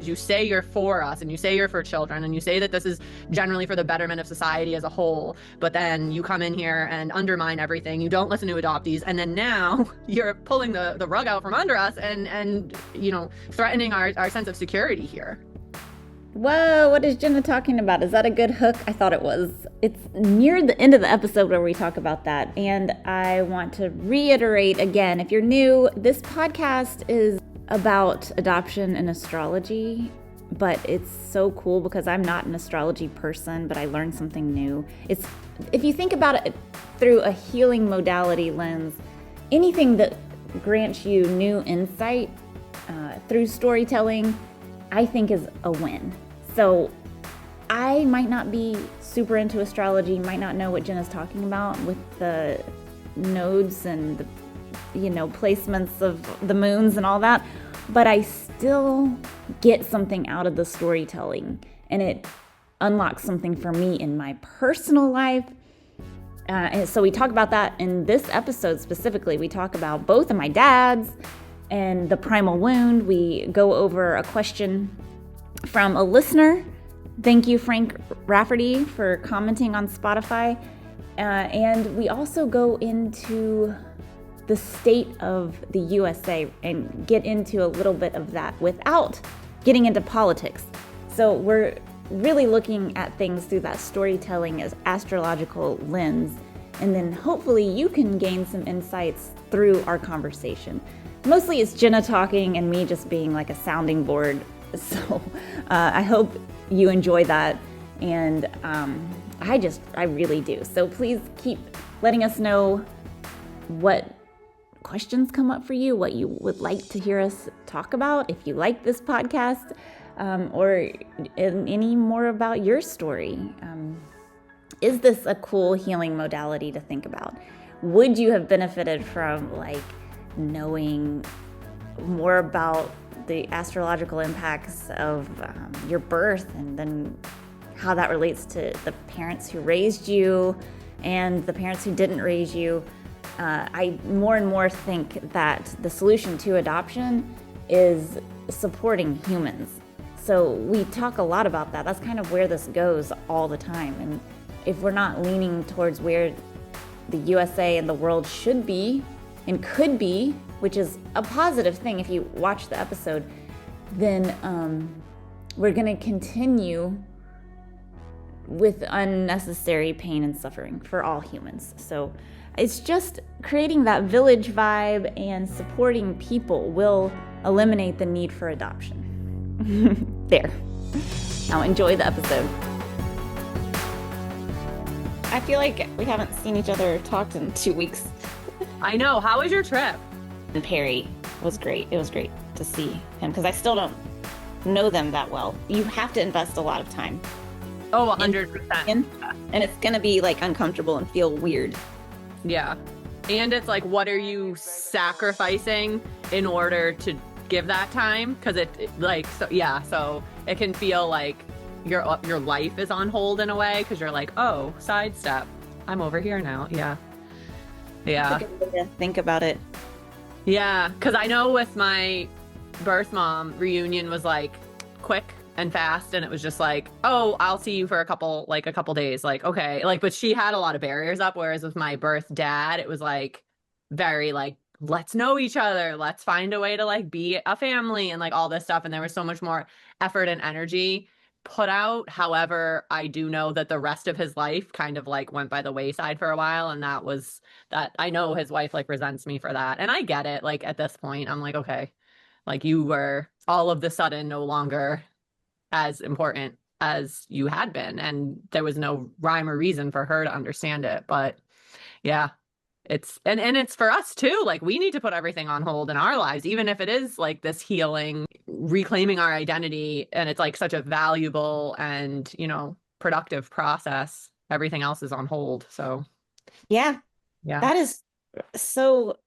You say you're for us and you say you're for children and you say that this is generally for the betterment of society as a whole, but then you come in here and undermine everything. You don't listen to adoptees, and then now you're pulling the rug out from under us and threatening our sense of security here. Whoa, what is Jenna talking about? Is that a good hook? I thought it was. It's near the end of the episode where we talk about that. And I want to reiterate again, if you're new, this podcast is about adoption and astrology, but it's so cool because I'm not an astrology person, but I learned something new. If you think about it through a healing modality lens, anything that grants you new insight through storytelling, I think is a win. So I might not be super into astrology, might not know what Jenna's talking about with the nodes and the placements of the moons and all that, but I still get something out of the storytelling, and it unlocks something for me in my personal life. And so we talk about that in this episode specifically. We talk about both of my dads and the primal wound. We go over a question from a listener. Thank you, Frank Rafferty, for commenting on Spotify. And we also go into the state of the USA and get into a little bit of that without getting into politics. So we're really looking at things through that storytelling as astrological lens. And then hopefully you can gain some insights through our conversation. Mostly it's Jenna talking and me just being like a sounding board. So I hope you enjoy that. And I really do. So please keep letting us know what questions come up for you, what you would like to hear us talk about, if you like this podcast, or any more about your story. Is this a cool healing modality to think about? Would you have benefited from knowing more about the astrological impacts of your birth, and then how that relates to the parents who raised you and the parents who didn't raise you? I more and more think that the solution to adoption is supporting humans. So we talk a lot about that. That's kind of where this goes all the time. And if we're not leaning towards where the USA and the world should be and could be, which is a positive thing if you watch the episode, then we're going to continue with unnecessary pain and suffering for all humans. So it's just creating that village vibe and supporting people will eliminate the need for adoption. There. Now enjoy the episode. I feel like we haven't seen each other or talked in 2 weeks. I know. How was your trip? And Perry was great. It was great to see him because I still don't know them that well. You have to invest a lot of time. Oh, 100%. And it's going to be uncomfortable and feel weird. Yeah. And it's what are you sacrificing in order to give that time? Because so it can feel like your life is on hold in a way, because you're oh, sidestep. I'm over here now. Yeah. Yeah. It's a good way to think about it. Yeah. Because I know with my birth mom, reunion was quick and fast, and it was just oh, I'll see you for a couple days, okay, but she had a lot of barriers up, whereas with my birth dad, it was very let's know each other, let's find a way to be a family and all this stuff, and there was so much more effort and energy put out. However, I do know that the rest of his life kind of went by the wayside for a while, and that I know his wife resents me for that, and I get it. At this point I'm okay, you were all of the sudden no longer as important as you had been, and there was no rhyme or reason for her to understand it. But yeah, it's and it's for us too. We need to put everything on hold in our lives, even if it is this healing, reclaiming our identity, and it's such a valuable and productive process. Everything else is on hold. So yeah, that is so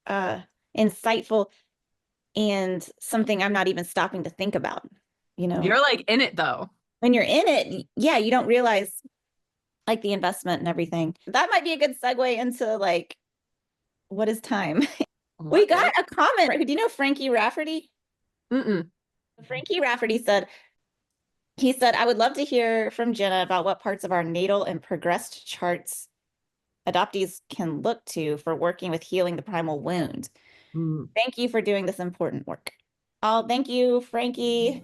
insightful, and something I'm not even stopping to think about. You're in it though. When you're in it, yeah, you don't realize the investment and everything. That might be a good segue into what is time? We got a comment. Do you know Frankie Rafferty? Mm-mm. Frankie Rafferty said, he said, I would love to hear from Jenna about what parts of our natal and progressed charts adoptees can look to for working with healing the primal wound. Mm. Thank you for doing this important work. Oh, thank you, Frankie.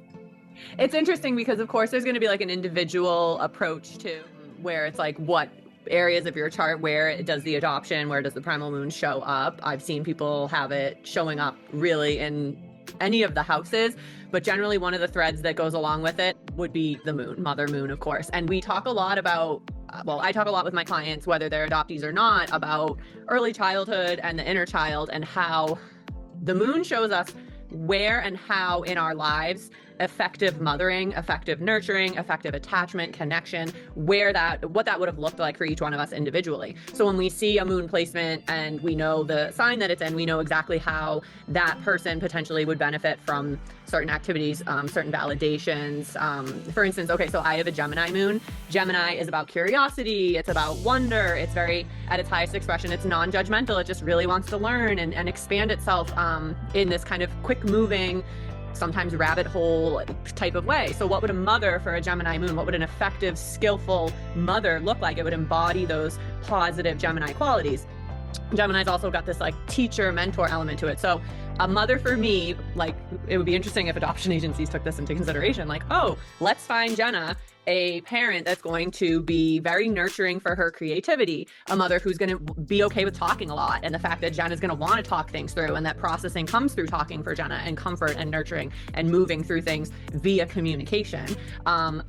It's interesting because, of course, there's going to be like an individual approach to where it's like what areas of your chart, where does the adoption, where does the primal moon show up. I've seen people have it showing up really in any of the houses, but generally one of the threads that goes along with it would be the moon, mother moon, of course. And we talk a lot about, well, I talk a lot with my clients, whether they're adoptees or not, about early childhood and the inner child and how the moon shows us where and how in our lives effective mothering, effective nurturing, effective attachment, connection, what that would have looked like for each one of us individually. So when we see a moon placement and we know the sign that it's in, we know exactly how that person potentially would benefit from certain activities, certain validations. For instance, okay, so I have a Gemini moon. Gemini is about curiosity. It's about wonder. It's very, at its highest expression, it's non-judgmental. It just really wants to learn and expand itself in this kind of quick moving, sometimes rabbit hole type of way. So what would a mother for a Gemini moon, what would an effective, skillful mother look like? It would embody those positive Gemini qualities. Gemini's also got this like teacher, mentor element to it. So a mother for me, like it would be interesting if adoption agencies took this into consideration. Like, oh, let's find Jenna a parent that's going to be very nurturing for her creativity, a mother who's going to be okay with talking a lot, and the fact that Jenna's going to want to talk things through, and that processing comes through talking for Jenna, and comfort and nurturing and moving through things via communication.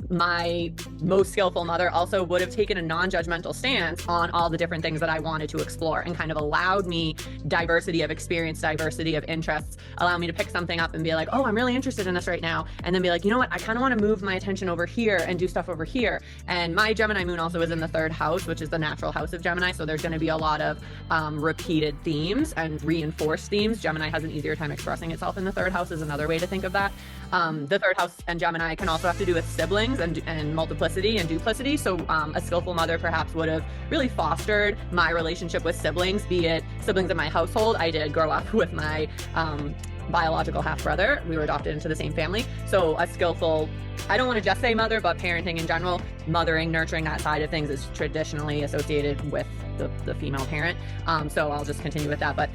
My most skillful mother also would have taken a non-judgmental stance on all the different things that I wanted to explore and kind of allowed me diversity of experience, diversity of interests, allow me to pick something up and be like, oh, I'm really interested in this right now, and then be like, you know what, I kind of want to move my attention over here and do stuff over here. And my Gemini moon also is in the third house, which is the natural house of Gemini. So there's going to be a lot of repeated themes and reinforced themes. Gemini has an easier time expressing itself in the third house is another way to think of that. The third house and Gemini can also have to do with siblings and multiplicity and duplicity. So a skillful mother perhaps would have really fostered my relationship with siblings, be it siblings in my household. I did grow up with my biological half brother. We were adopted into the same family. So a skillful, I don't want to just say mother, but parenting in general, mothering, nurturing, that side of things is traditionally associated with the female parent. So I'll just continue with that. But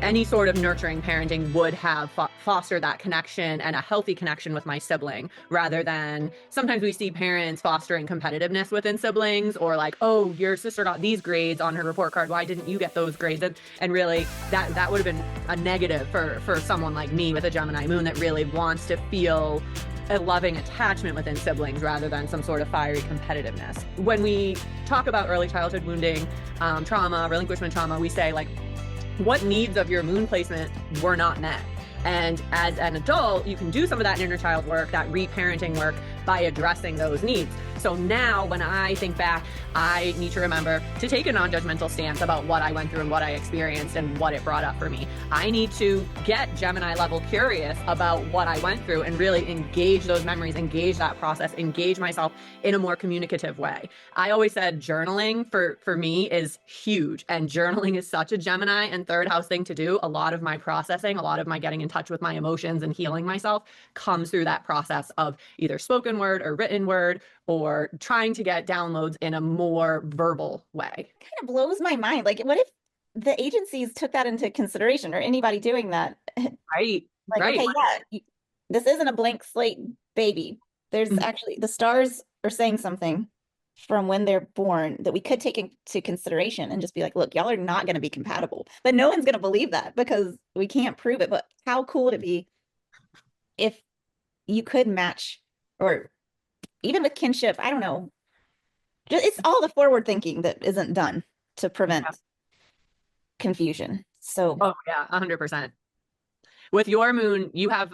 any sort of nurturing parenting would have fostered that connection and a healthy connection with my sibling, rather than sometimes we see parents fostering competitiveness within siblings, or like, oh, your sister got these grades on her report card, why didn't you get those grades? And really that would have been a negative for someone like me with a Gemini moon that really wants to feel a loving attachment within siblings rather than some sort of fiery competitiveness. When we talk about early childhood wounding, trauma, relinquishment trauma, we say like, what needs of your moon placement were not met? And as an adult, you can do some of that inner child work, that reparenting work, by addressing those needs. So now when I think back, I need to remember to take a non-judgmental stance about what I went through and what I experienced and what it brought up for me. I need to get Gemini level curious about what I went through and really engage those memories, engage that process, engage myself in a more communicative way. I always said journaling for me is huge, and journaling is such a Gemini and third house thing to do. A lot of my processing, a lot of my getting in touch with my emotions and healing myself comes through that process of either spoken word or written word, or trying to get downloads in a more verbal way. Kind of blows my mind. Like, what if the agencies took that into consideration, or anybody doing that? Right. Like, right. okay, yeah, this isn't a blank slate baby. There's actually, the stars are saying something from when they're born that we could take into consideration and just be like, look, y'all are not going to be compatible. But no one's going to believe that because we can't prove it. But how cool would it be if you could match, or even with kinship, I don't know. It's all the forward thinking that isn't done to prevent confusion. So, oh yeah, 100%. With your moon, you have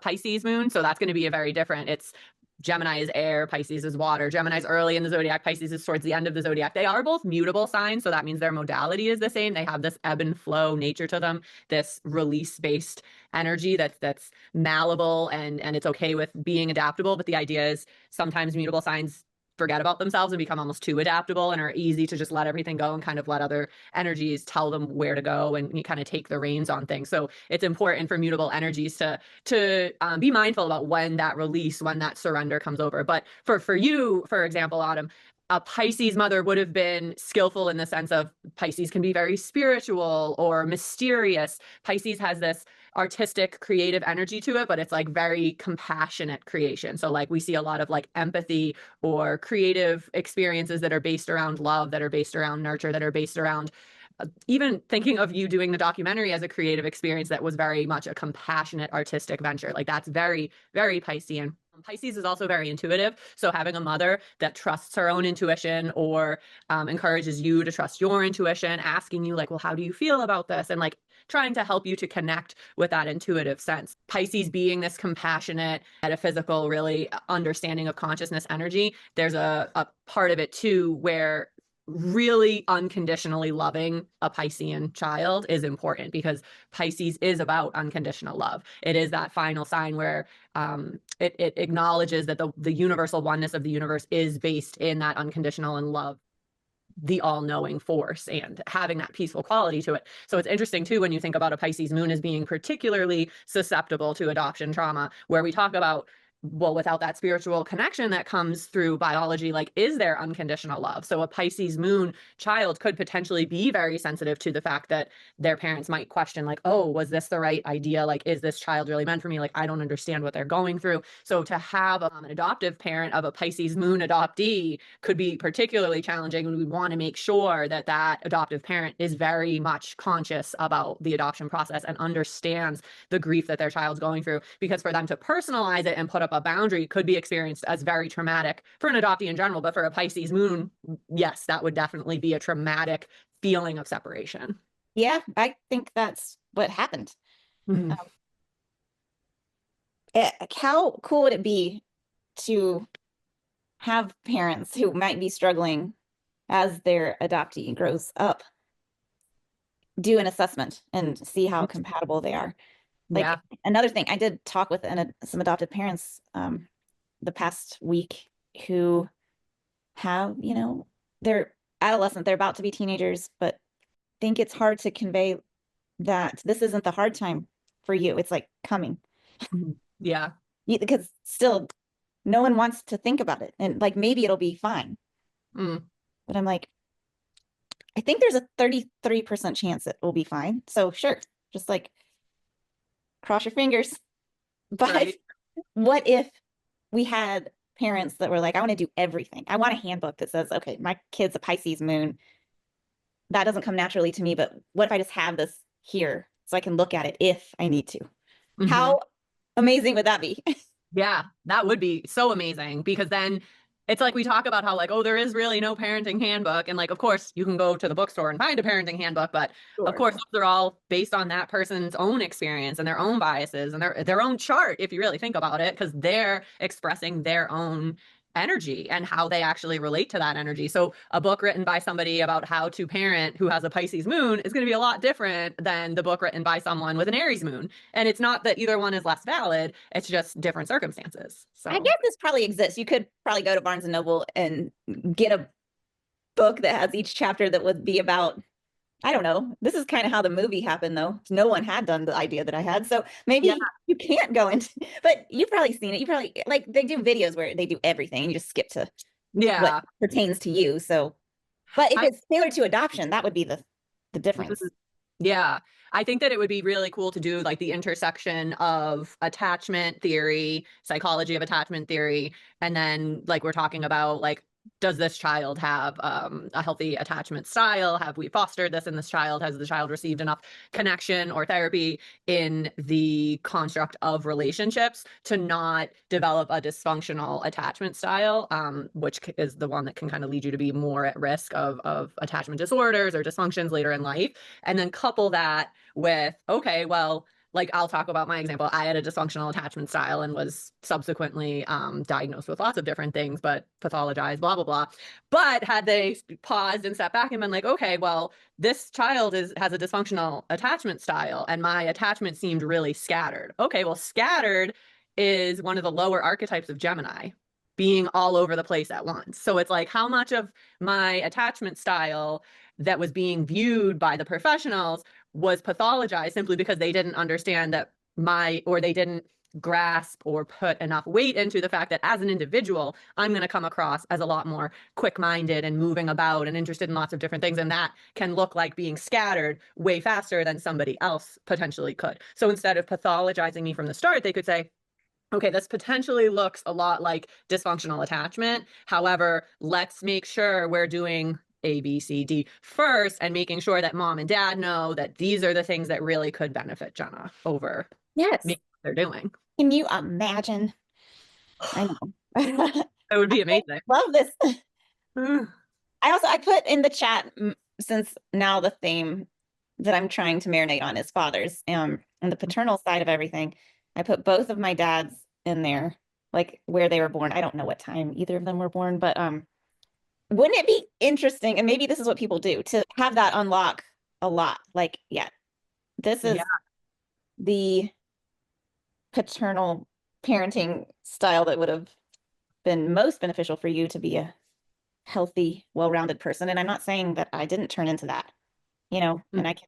Pisces moon, so that's going to be a very different. It's Gemini is air, Pisces is water. Gemini's early in the zodiac, Pisces is towards the end of the zodiac. They are both mutable signs, so that means their modality is the same. They have this ebb and flow nature to them, this release-based energy that's malleable and it's okay with being adaptable. But the idea is sometimes mutable signs forget about themselves and become almost too adaptable and are easy to just let everything go and kind of let other energies tell them where to go, and you kind of take the reins on things. So it's important for mutable energies to be mindful about when that release, when that surrender comes over. But for you, for example, Autumn, a Pisces mother would have been skillful in the sense of Pisces can be very spiritual or mysterious. Pisces has this artistic, creative energy to it, but it's like very compassionate creation. So like we see a lot of like empathy or creative experiences that are based around love, that are based around nurture, that are based around even thinking of you doing the documentary as a creative experience that was very much a compassionate artistic venture. Like that's very, very Piscean. Pisces is also very intuitive. So having a mother that trusts her own intuition or encourages you to trust your intuition, asking you like, well, how do you feel about this? And like trying to help you to connect with that intuitive sense. Pisces being this compassionate, metaphysical, really understanding of consciousness energy. There's a part of it too where really unconditionally loving a Piscean child is important, because Pisces is about unconditional love. It is that final sign where it acknowledges that the universal oneness of the universe is based in that unconditional and love, the all-knowing force, and having that peaceful quality to it. So it's interesting too when you think about a Pisces moon as being particularly susceptible to adoption trauma, where we talk about, well, without that spiritual connection that comes through biology, like, is there unconditional love? So a Pisces moon child could potentially be very sensitive to the fact that their parents might question, like, oh, was this the right idea? Like, is this child really meant for me? Like, I don't understand what they're going through. So to have an adoptive parent of a Pisces moon adoptee could be particularly challenging, and we want to make sure that that adoptive parent is very much conscious about the adoption process and understands the grief that their child's going through, because for them to personalize it and put up a boundary could be experienced as very traumatic for an adoptee in general. But for a Pisces moon, yes, that would definitely be a traumatic feeling of separation. Yeah, I think that's what happened. Mm-hmm. How cool would it be to have parents who might be struggling as their adoptee grows up do an assessment and see how compatible they are? Like, Yeah. another thing, I did talk with some adopted parents the past week who have, they're adolescent, they're about to be teenagers, but think it's hard to convey that this isn't the hard time for you. It's like coming. Mhm. Yeah. Because still no one wants to think about it. And like maybe it'll be fine. Mm. But I'm like, I think there's a 33% chance it will be fine. So sure, just like cross your fingers. But Right. what if we had parents that were like, I want to do everything. I want a handbook that says, okay, my kid's a Pisces moon. That doesn't come naturally to me, but what if I just have this here so I can look at it if I need to? Mm-hmm. How amazing would that be? Yeah, that would be so amazing, because then it's like we talk about how like, oh, there is really no parenting handbook. And like, of course, you can go to the bookstore and find a parenting handbook, but of Sure. course, those are all based on that person's own experience and their own biases and their own chart, if you really think about it, because they're expressing their own energy and how they actually relate to that energy. So a book written by somebody about how to parent who has a Pisces moon is going to be a lot different than the book written by someone with an Aries moon. And it's not that either one is less valid, it's just different circumstances. I So guess this probably exists. You could probably go to Barnes and Noble and get a book that has each chapter that would be about, I don't know. This is kind of how the movie happened, though. No one had done the idea that I had. So yeah, maybe you can't go into, but you've probably seen it. You probably, like, they do videos where they do everything and you just skip to what yeah. pertains to you. So, but if I it's tailored to adoption, that would be the difference. Yeah, I think that it would be really cool to do like the intersection of attachment theory, psychology of attachment theory, and then like we're talking about like, does this child have a healthy attachment style? Have we fostered this in this child? Has the child received enough connection or therapy in the construct of relationships to not develop a dysfunctional attachment style, which is the one that can kind of lead you to be more at risk of attachment disorders or dysfunctions later in life? And then couple that with, okay, well, like I'll talk about my example. I had a dysfunctional attachment style and was subsequently diagnosed with lots of different things, but pathologized, blah, blah, blah. But had they paused and sat back and been like, okay, well, this child has a dysfunctional attachment style and my attachment seemed really scattered. Okay, well, scattered is one of the lower archetypes of Gemini. being all over the place at once. So it's like how much of my attachment style that was being viewed by the professionals was pathologized simply because they didn't understand that or they didn't grasp or put enough weight into the fact that as an individual, I'm going to come across as a lot more quick-minded and moving about and interested in lots of different things. And that can look like being scattered way faster than somebody else potentially could. So instead of pathologizing me from the start, they could say, okay, this potentially looks a lot like dysfunctional attachment. However, let's make sure we're doing A, B, C, D first and making sure that mom and dad know that these are the things that really could benefit Jenna over Yes. what they're doing. Can you imagine? I know. That would be I amazing. love this. I put in the chat, since now the theme that I'm trying to marinate on is fathers, and the paternal side of everything. I put both of my dads in there, like where they were born. I don't know what time either of them were born, but wouldn't it be interesting? And maybe this is what people do to have that unlock a lot. Like, yeah, this is Yeah. the paternal parenting style that would have been most beneficial for you to be a healthy, well-rounded person. And I'm not saying that I didn't turn into that, and I can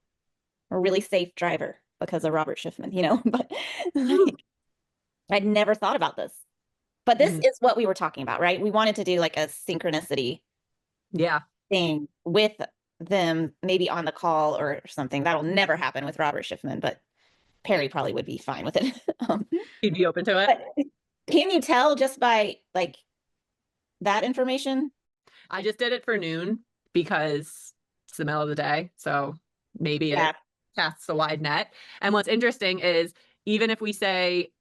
a really safe driver because of Robert Schiffman, but like, I'd never thought about this. But this is what we were talking about, right? We wanted to do like a synchronicity Yeah. thing with them, maybe on the call or something. That'll never happen with Robert Schiffman, but Perry probably would be fine with it. He'd be open to it. But can you tell just by like that information? I just did it for noon because it's the middle of the day. So maybe it casts a wide net. And what's interesting is even if we say,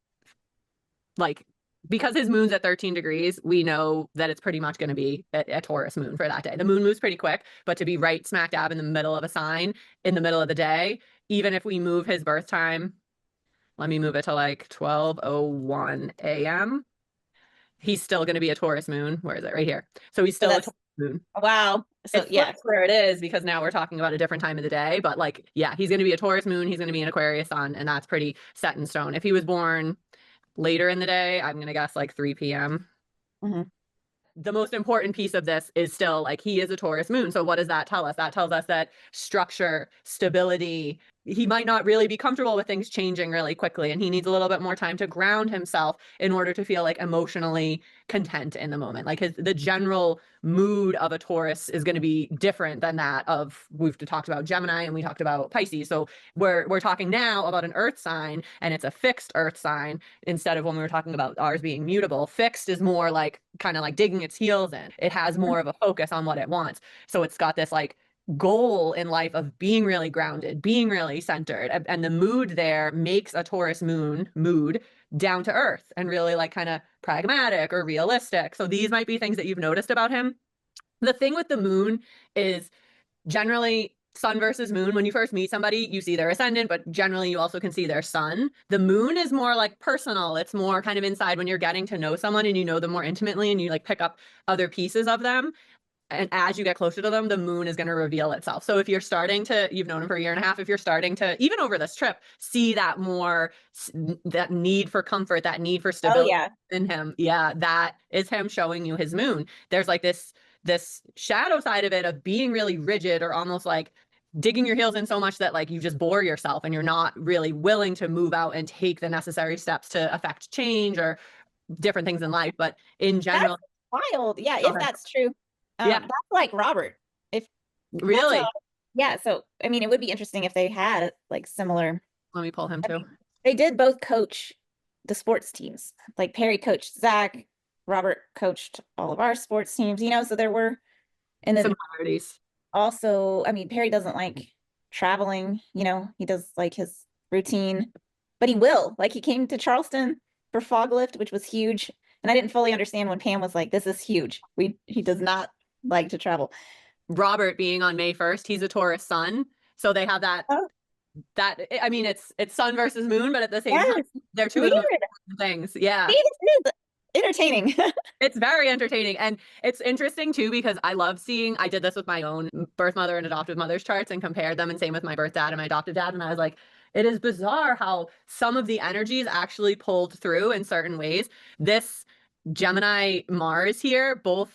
like, because his moon's at 13 degrees, we know that it's pretty much going to be a Taurus moon for that day. The moon moves pretty quick, but to be right smack dab in the middle of a sign in the middle of the day, even if we move his birth time, let me move it to like 12:01 a.m., he's still going to be a Taurus moon. Where is it? Right here. So he's still a Taurus moon. Wow. So yeah, where it is, because now we're talking about a different time of the day. But like, yeah, he's going to be a Taurus moon. He's going to be an Aquarius sun, and that's pretty set in stone. If he was born later in the day, I'm going to guess like 3 p.m. The most important piece of this is still like he is a Taurus moon. So what does that tell us? That tells us that structure, stability, he might not really be comfortable with things changing really quickly. And he needs a little bit more time to ground himself in order to feel like emotionally content in the moment. Like the general mood of a Taurus is going to be different than that of, we've talked about Gemini and we talked about Pisces. So we're talking now about an earth sign, and it's a fixed earth sign instead of when we were talking about ours being mutable. Fixed is more like kind of like digging its heels in. It has more of a focus on what it wants. So it's got this like goal in life of being really grounded, being really centered. And the mood there makes a Taurus mood down to earth and really like kind of pragmatic or realistic. So these might be things that you've noticed about him. The thing with the moon is generally sun versus moon. When you first meet somebody, you see their ascendant, but generally you also can see their sun. The moon is more like personal. It's more kind of inside when you're getting to know someone and you know them more intimately and you like pick up other pieces of them. And as you get closer to them, the moon is going to reveal itself. So if you're starting to, you've known him for a year and a half, if you're starting to, even over this trip, see that more, that need for comfort, that need for stability in him. Yeah, that is him showing you his moon. There's like this shadow side of it of being really rigid or almost like digging your heels in so much that like you just bore yourself and you're not really willing to move out and take the necessary steps to affect change or different things in life. But in general, that's wild. Yeah, if that's true. Yeah, that's like Robert. If really, yeah. So I mean, it would be interesting if they had like similar. Let me pull him too. They did both coach the sports teams. Like Perry coached Zach, Robert coached all of our sports teams. So there were, and then similarities. Also, I mean, Perry doesn't like traveling. He does like his routine, but he will. Like he came to Charleston for Fog Lift, which was huge, and I didn't fully understand when Pam was like, "This is huge." He does not like to travel. Robert being on May 1st, he's a Taurus sun. So they have that, I mean, it's sun versus moon, but at the same time, they're two of the things. Yeah. See, this is entertaining. It's very entertaining. And it's interesting too, because I love seeing, I did this with my own birth mother and adoptive mother's charts and compared them, and same with my birth dad and my adoptive dad. And I was like, it is bizarre how some of the energies actually pulled through in certain ways. This Gemini Mars here, both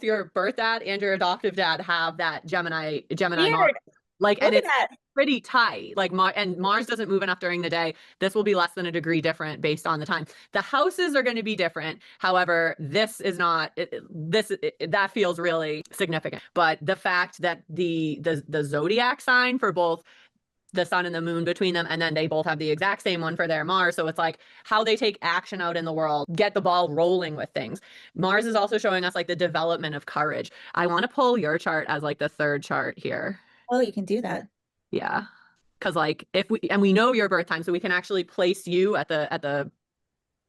your birth dad and your adoptive dad have that Gemini Mars. Weird. Like, and Look at it's that. pretty tight. Like and Mars doesn't move enough during the day. This will be less than a degree different based on the time. The houses are going to be different. However, this is not that feels really significant. But the fact that the zodiac sign for both the sun and the moon between them, and then they both have the exact same one for their Mars. So it's like how they take action out in the world, get the ball rolling with things. Mars is also showing us like the development of courage. I want to pull your chart as like the third chart here. Oh, you can do that. Yeah. Because like if we know your birth time, so we can actually place you at the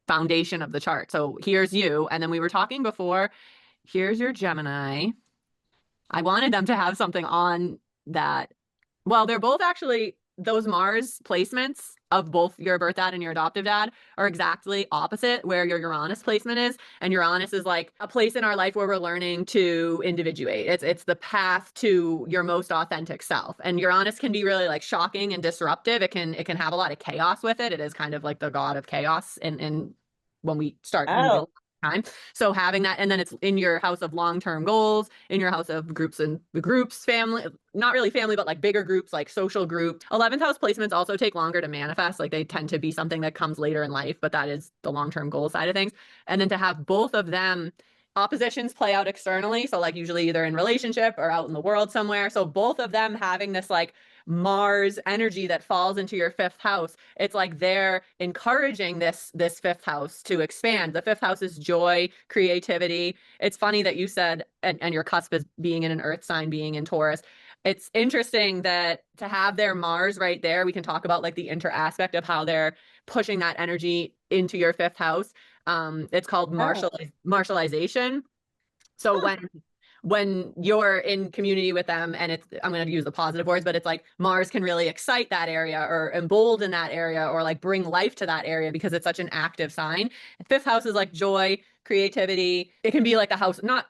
foundation of the chart. So here's you, and then we were talking before. Here's your Gemini. I wanted them to have something on that. Well, they're both actually those Mars placements of both your birth dad and your adoptive dad are exactly opposite where your Uranus placement is. And Uranus is like a place in our life where we're learning to individuate. It's the path to your most authentic self. And Uranus can be really like shocking and disruptive. It can have a lot of chaos with it. It is kind of like the god of chaos in when we start moving Oh, time. So having that, and then it's in your house of long-term goals, in your house of groups, family, not really family, but like bigger groups, like social group. 11th house placements also take longer to manifest. Like they tend to be something that comes later in life, but that is the long-term goal side of things. And then to have both of them oppositions play out externally. So like usually either in relationship or out in the world somewhere. So both of them having this like Mars energy that falls into your fifth house. It's like they're encouraging this fifth house to expand. The fifth house is joy, creativity. It's funny that you said, and your cusp is being in an earth sign, being in Taurus. It's interesting that to have their Mars right there, we can talk about like the inter aspect of how they're pushing that energy into your fifth house. It's called oh. martialization. So Huh. when you're in community with them, and it's I'm going to use the positive words, but it's like Mars can really excite that area or embolden that area or like bring life to that area because it's such an active sign. Fifth house is like joy, creativity. It can be like a house, not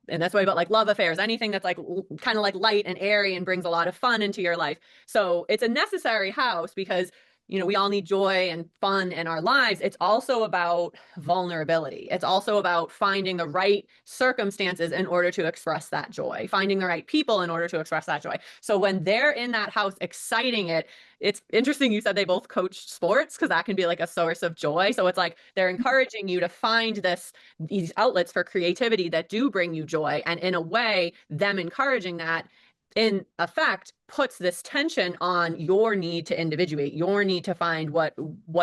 in this way, but like love affairs, anything that's like kind of like light and airy and brings a lot of fun into your life. So it's a necessary house because we all need joy and fun in our lives. It's also about vulnerability. It's also about finding the right circumstances in order to express that joy, finding the right people in order to express that joy. So when they're in that house exciting it, it's interesting you said they both coach sports because that can be like a source of joy. So it's like they're encouraging you to find these outlets for creativity that do bring you joy. And in a way, them encouraging that in effect puts this tension on your need to individuate, your need to find what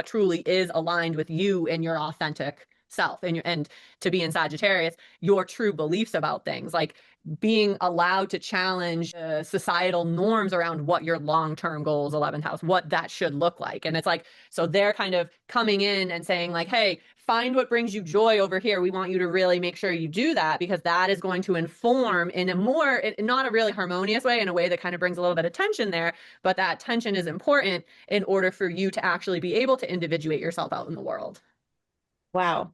truly is aligned with you and your authentic self and to be in Sagittarius, your true beliefs about things, like being allowed to challenge societal norms around what your long-term goals, 11th house, what that should look like. And it's like, so they're kind of coming in and saying like, hey, find what brings you joy over here. We want you to really make sure you do that because that is going to inform in a more, not a really harmonious way, in a way that kind of brings a little bit of tension there. But that tension is important in order for you to actually be able to individuate yourself out in the world. Wow.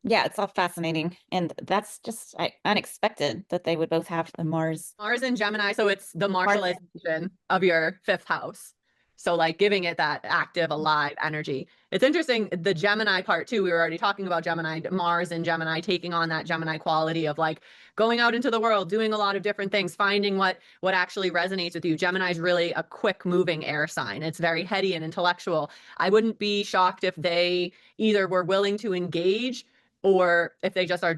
Yeah, it's all fascinating. And that's just unexpected that they would both have the Mars. Mars and Gemini, so it's the Mars. martialization of your fifth house. So like giving it that active, alive energy. It's interesting, the Gemini part too. We were already talking about Gemini, Mars and Gemini taking on that Gemini quality of like going out into the world, doing a lot of different things, finding what actually resonates with you. Gemini is really a quick moving air sign. It's very heady and intellectual. I wouldn't be shocked if they either were willing to engage or if they just are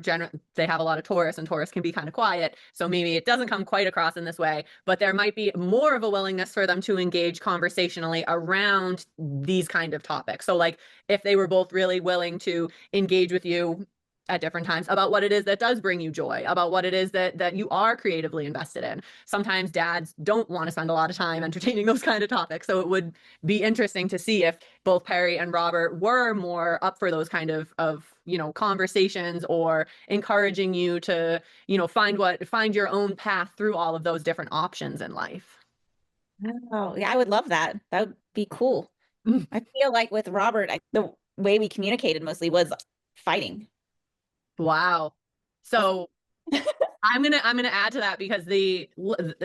they have a lot of Taurus and Taurus can be kind of quiet. So maybe it doesn't come quite across in this way, but there might be more of a willingness for them to engage conversationally around these kind of topics. So like if they were both really willing to engage with you at different times about what it is that does bring you joy, about what it is that you are creatively invested in. Sometimes dads don't want to spend a lot of time entertaining those kind of topics. So it would be interesting to see if both Perry and Robert were more up for those kind of conversations or encouraging you to, find your own path through all of those different options in life. Oh, yeah, I would love that. That would be cool. I feel like with Robert, the way we communicated mostly was fighting. Wow. So I'm gonna add to that because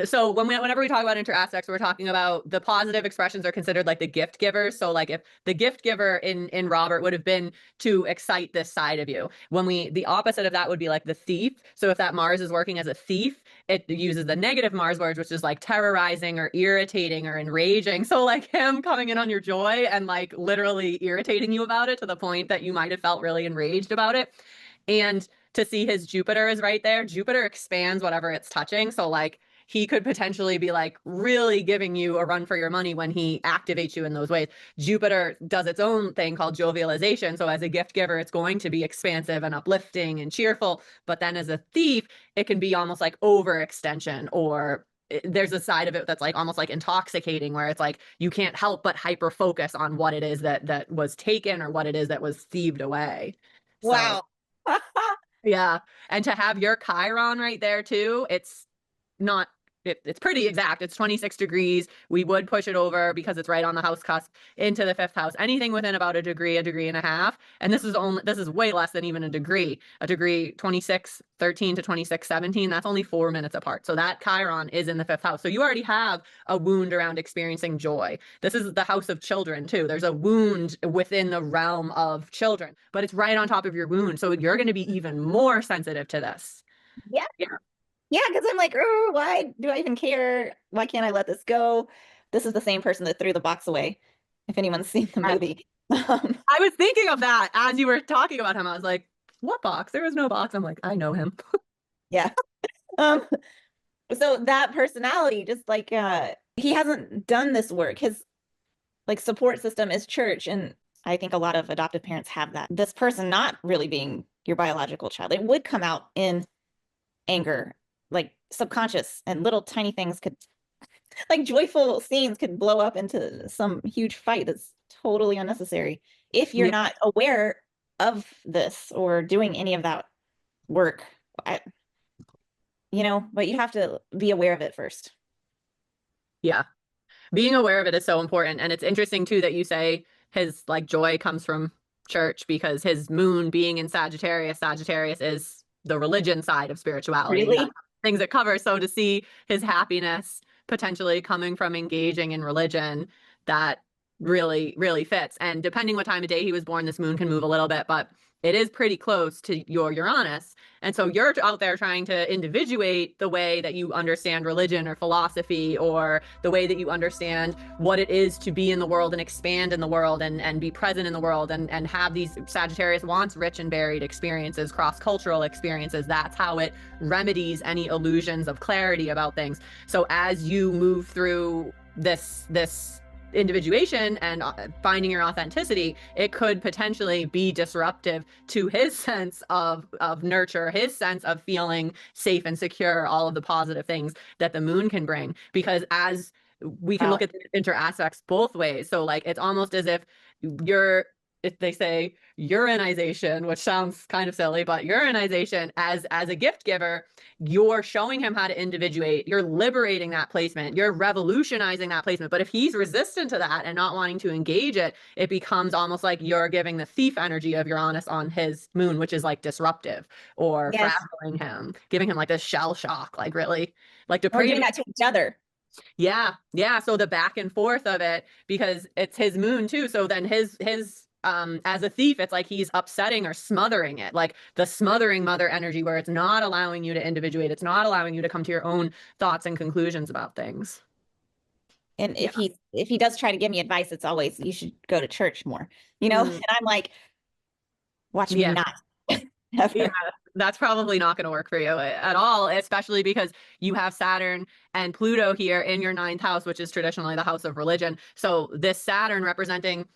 so whenever we talk about interaspects, we're talking about the positive expressions are considered like the gift givers. So like if the gift giver in Robert would have been to excite this side of you, when we the opposite of that would be like the thief. So if that Mars is working as a thief, it uses the negative Mars words, which is like terrorizing or irritating or enraging. So like him coming in on your joy and like literally irritating you about it to the point that you might have felt really enraged about it. And to see his Jupiter is right there. Jupiter expands whatever it's touching. So like he could potentially be like really giving you a run for your money when he activates you in those ways. Jupiter does its own thing called jovialization. So as a gift giver, it's going to be expansive and uplifting and cheerful. But then as a thief, it can be almost like overextension, or there's a side of it that's like almost like intoxicating, where it's like you can't help but hyper focus on what it is that was taken or what it is that was thieved away. So Wow. yeah. And to have your Chiron right there too, it's not it's pretty exact. It's 26 degrees. We would push it over because it's right on the house cusp into the fifth house. Anything within about a degree and a half. And this is way less than even a degree. A degree 26, 13 to 26, 17. That's only 4 minutes apart. So that Chiron is in the fifth house. So you already have a wound around experiencing joy. This is the house of children too. There's a wound within the realm of children, but it's right on top of your wound. So you're going to be even more sensitive to this. Yeah. Yeah. Yeah, because I'm like, oh, why do I even care? Why can't I let this go? This is the same person that threw the box away, if anyone's seen the movie. I was thinking of that as you were talking about him. I was like, what box? There was no box. I'm like, I know him. Yeah. Um, so that personality, just like he hasn't done this work. His like support system is church, and I think a lot of adoptive parents have that. This person not really being your biological child, it would come out in anger, like subconscious, and little tiny things could, like joyful scenes could blow up into some huge fight that's totally unnecessary if you're Yeah. not aware of this or doing any of that work. I, but you have to be aware of it first. Yeah. Being aware of it is so important. And it's interesting too that you say his like joy comes from church, because his moon being in Sagittarius, Sagittarius is the religion side of spirituality. That's Really? things it covers. So to see his happiness potentially coming from engaging in religion, that really, really fits. And depending what time of day he was born, this moon can move a little bit, but it is pretty close to your Uranus. And so you're out there trying to individuate the way that you understand religion or philosophy, or the way that you understand what it is to be in the world and expand in the world and be present in the world, and have these Sagittarius wants rich and varied experiences, cross-cultural experiences. That's how it remedies any illusions of clarity about things. So as you move through this individuation and finding your authenticity, it could potentially be disruptive to his sense of nurture, his sense of feeling safe and secure, all of the positive things that the moon can bring. Because as we can Wow. look at the inter aspects both ways. So like it's almost as if they say uranization, which sounds kind of silly, but uranization as a gift giver, you're showing him how to individuate, you're liberating that placement, you're revolutionizing that placement. But if he's resistant to that and not wanting to engage it, it becomes almost like you're giving the thief energy of Uranus on his moon, which is like disruptive, or Yes. frazzling him, giving him like this shell shock, like really like Or doing depraving. that to each other. Yeah, yeah. So the back and forth of it, because it's his moon too. So then his as a thief, it's like he's upsetting or smothering it, like the smothering mother energy, where it's not allowing you to individuate, it's not allowing you to come to your own thoughts and conclusions about things. And Yeah. if he does try to give me advice, it's always you should go to church more, Mm, And I'm like, watch me yeah. not Yeah, ever. that's probably not going to work for you at all, especially because you have Saturn and Pluto here in your ninth house, which is traditionally the house of religion. So this Saturn representing,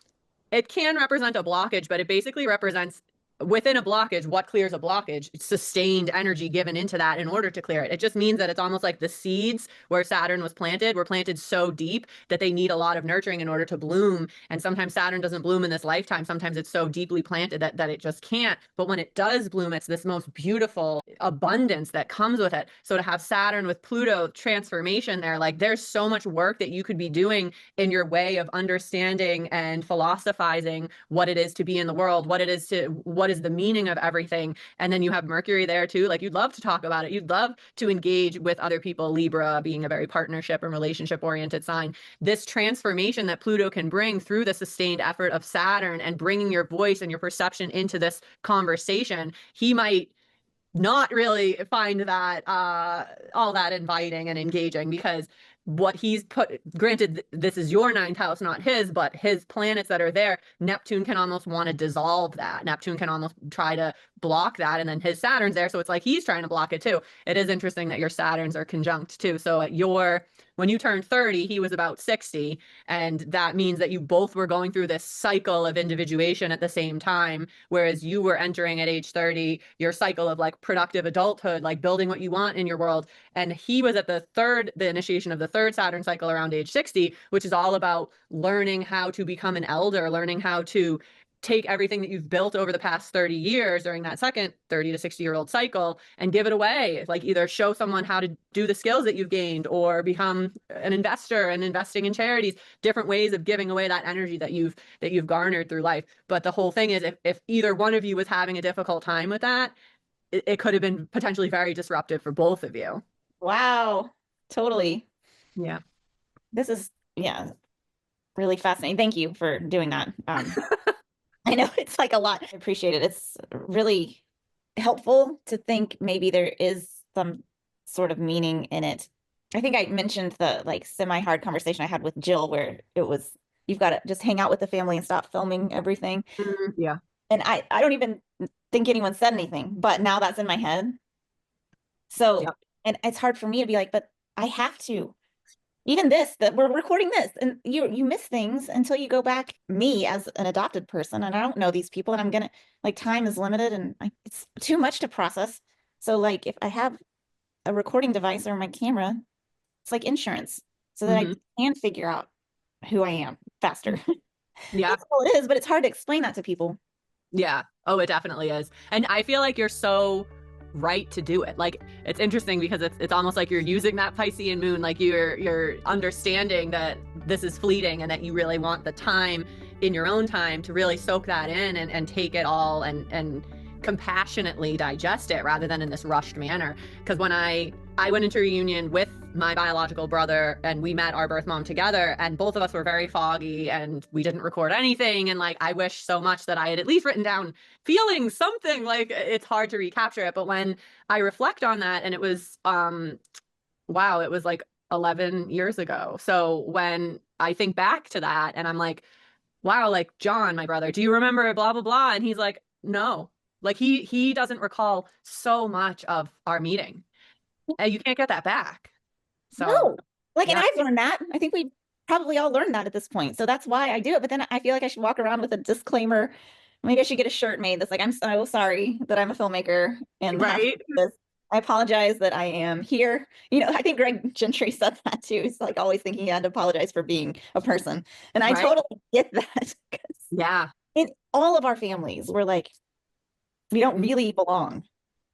it can represent a blockage, but it basically represents within a blockage, what clears a blockage? Sustained energy given into that in order to clear it. It just means that it's almost like the seeds where Saturn was planted were planted so deep that they need a lot of nurturing in order to bloom. And sometimes Saturn doesn't bloom in this lifetime. Sometimes it's so deeply planted that it just can't. But when it does bloom, it's this most beautiful abundance that comes with it. So to have Saturn with Pluto transformation there, like there's so much work that you could be doing in your way of understanding and philosophizing what it is to be in the world, what is the meaning of everything. And then you have Mercury there too. Like you'd love to talk about it. You'd love to engage with other people. Libra being a very partnership and relationship oriented sign. This transformation that Pluto can bring through the sustained effort of Saturn and bringing your voice and your perception into this conversation, he might not really find that all that inviting and engaging, because what he's put, granted this is your ninth house, not his, but his planets that are there, Neptune can almost want to dissolve that. Neptune can almost try to block that, and then his Saturn's there, so it's like he's trying to block it too. It is interesting that your Saturns are conjunct too. So at your, when you turned 30, he was about 60, and that means that you both were going through this cycle of individuation at the same time, whereas you were entering at age 30 your cycle of like productive adulthood, like building what you want in your world, and he was at the initiation of the third Saturn cycle around age 60, which is all about learning how to become an elder, learning how to take everything that you've built over the past 30 years during that second 30 to 60-year-old cycle and give it away. Like either show someone how to do the skills that you've gained, or become an investor and investing in charities, different ways of giving away that energy that you've garnered through life. But the whole thing is, if either one of you was having a difficult time with that, it could have been potentially very disruptive for both of you. Wow, totally. Yeah. This is, yeah, really fascinating. Thank you for doing that. I know it's like a lot. I appreciate it. It's really helpful to think maybe there is some sort of meaning in it. I think I mentioned the like semi-hard conversation I had with Jill where it was, you've got to just hang out with the family and stop filming everything. Yeah. And I don't even think anyone said anything, but now that's in my head. So, Yep. and it's hard for me to be like, but I have to. Even this, that we're recording this, and you miss things until you go back. Me as an adopted person, and I don't know these people, and I'm gonna like time is limited, and it's too much to process. So like, if I have a recording device or my camera, it's like insurance, so that I Mm-hmm. can figure out who I am faster. Yeah. That's all it is, but it's hard to explain that to people. Yeah. Oh, it definitely is. And I feel like you're so right to do it. Like it's interesting because it's almost like you're using that Piscean moon, like you're understanding that this is fleeting and that you really want the time in your own time to really soak that in and take it all and compassionately digest it rather than in this rushed manner. Because when I went into reunion with my biological brother and we met our birth mom together, and both of us were very foggy and we didn't record anything, and like I wish so much that I had at least written down feeling something. Like it's hard to recapture it, but when I reflect on that, and it was wow, it was like 11 years ago. So when I think back to that and I'm like, wow, like John, my brother, do you remember blah blah blah? And he's like, no. Like he doesn't recall so much of our meeting. And you can't get that back. So No, like, and yeah. I've learned that. I think we probably all learned that at this point. So that's why I do it. But then I feel like I should walk around with a disclaimer. Maybe I should get a shirt made that's like, I'm so sorry that I'm a filmmaker and have Right. this. I apologize that I am here. You know, I think Greg Gentry said that too. He's like always thinking he had to apologize for being a person. And I Right. totally get that. 'Cause Yeah. in all of our families, we're like, we don't really belong.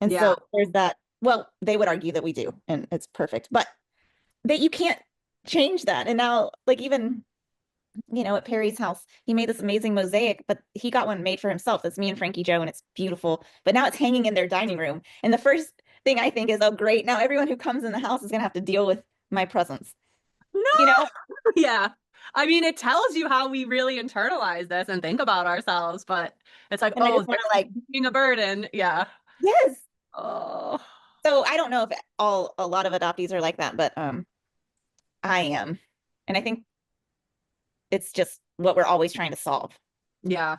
And Yeah. so there's that. Well, they would argue that we do, and it's perfect. But that you can't change that. And now, like even, you know, at Perry's house, he made this amazing mosaic, but he got one made for himself. That's me and Frankie Joe, and it's beautiful. But now it's hanging in their dining room. And the first thing I think is, oh, great. Now everyone who comes in the house is gonna have to deal with my presence. No. You know? Yeah. I mean, it tells you how we really internalize this and think about ourselves, but it's like, And I oh, just want to like, being a burden. Yeah. yes. Oh, So I don't know if a lot of adoptees are like that, but I am. And I think it's just what we're always trying to solve. yeah.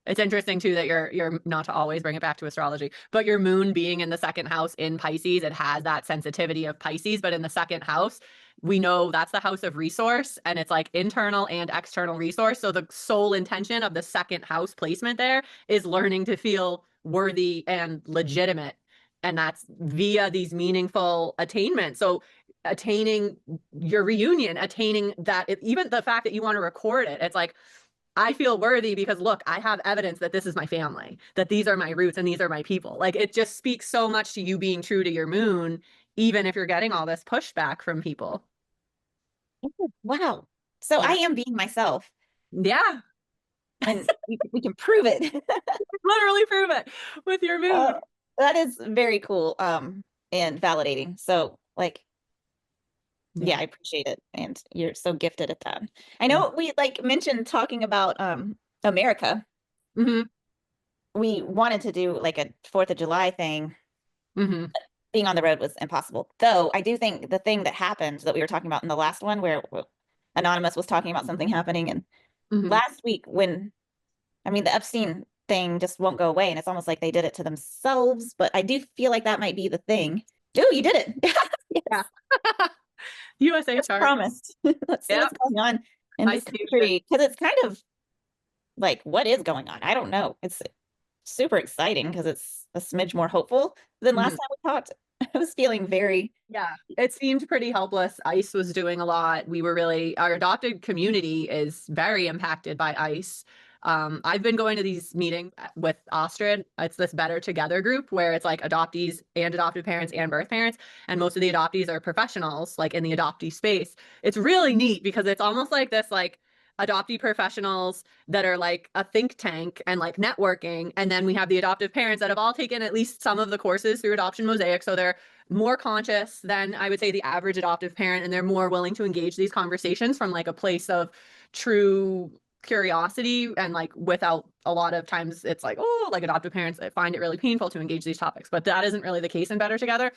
It's interesting too that you're not to always bring it back to astrology, but your moon being in the second house in Pisces, it has that sensitivity of Pisces, but in the second house, we know that's the house of resource and it's like internal and external resource. So the sole intention of the second house placement there is learning to feel worthy and legitimate. And that's via these meaningful attainments. So attaining your reunion, attaining that, even the fact that you want to record it, it's like, I feel worthy because look, I have evidence that this is my family, that these are my roots and these are my people. Like it just speaks so much to you being true to your moon, even if you're getting all this pushback from people. Wow. So I Yeah. am being myself. Yeah. and we can prove it. Literally prove it with your moon. Uh, that is very cool, and validating. So, like, yeah, Yeah. I appreciate it, and you're so gifted at that. I know we like mentioned talking about America. Mm-hmm. We wanted to do like a 4th of July thing. Mm-hmm. Being on the road was impossible. Though I do think the thing that happened that we were talking about in the last one, where Anonymous was talking about something happening, and Mm-hmm. last week when I mean the Epstein thing just won't go away, and it's almost like they did it to themselves. But I do feel like that might be the thing. Ooh, you did it. Yeah. Yes, USA as chart. promised. Let's see Yep. what's going on in I this see it. country because it's kind of like what is going on? I don't know. It's super exciting because it's a smidge more hopeful than last Mhm. time we talked. I was feeling very, Yeah, it seemed pretty helpless. ICE was doing a lot. We were really, our adopted community is very impacted by ICE. I've been going to these meetings with Ostrid. It's this Better Together group where it's like adoptees and adoptive parents and birth parents. And most of the adoptees are professionals, like in the adoptee space. It's really neat because it's almost like this, like adoptee professionals that are like a think tank and like networking. And then we have the adoptive parents that have all taken at least some of the courses through Adoption Mosaic. So they're more conscious than I would say the average adoptive parent, and they're more willing to engage these conversations from like a place of true curiosity and like without a lot of times it's like, oh, like adoptive parents find it really painful to engage these topics, but that isn't really the case in Better Together.